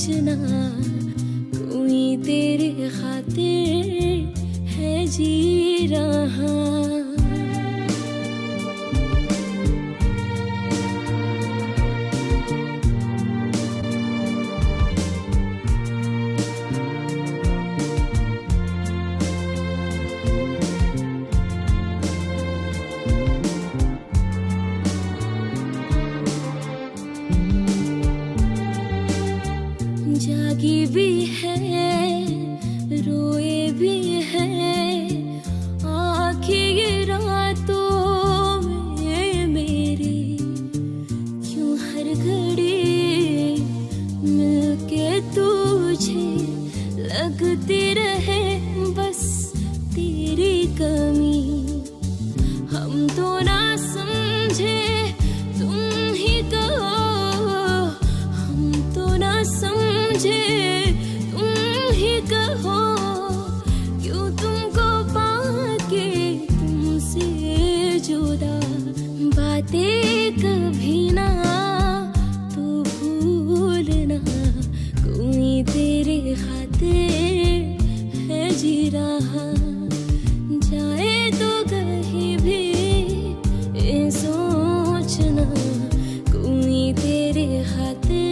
सोचना कोई तेरे खातिर है जी रहा। जागी भी है रोए भी है आँखें ये रातों में मेरी, क्यों हर घड़ी मिलके तुझे लगती रहे बस तेरी कमी। हम तो ना समझे तुम ही कहो, हम तो ना समझे तुम ही कहो, क्यों तुमको पाके तुमसे जुदा। बातें कभी ना तू भूलना कोई तेरे खातिर है जी रहा। जाए तो कहीं भी ये सोचना कोई तेरे खातिर